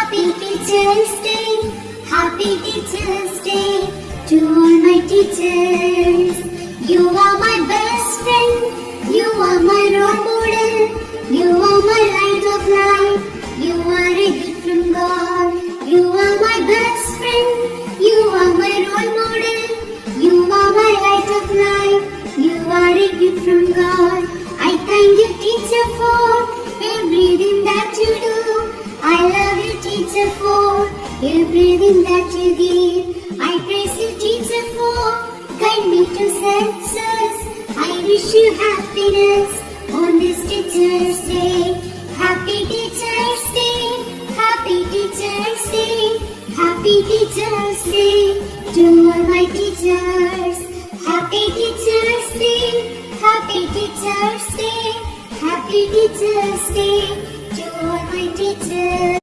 Happy Teacher's Day, Happy Teacher's Day to all my teachers. You are my best friend, you are my role model, you are my light of life, you are a gift from God. You are my best friend, you are my role model, you are my light of life, you are a gift from God. I thank you, teacher, for everything that you do. I love you, teacher, for everything that you give. I praise you, teacher, for guide me to success. I wish you happiness on this Teacher's Day. Happy Teacher's Day, Happy Teacher's Day, Happy Teacher's Day to all my teachers. Happy Teacher's Day, Happy Teacher's Day, Happy Teacher's Day to all my teachers.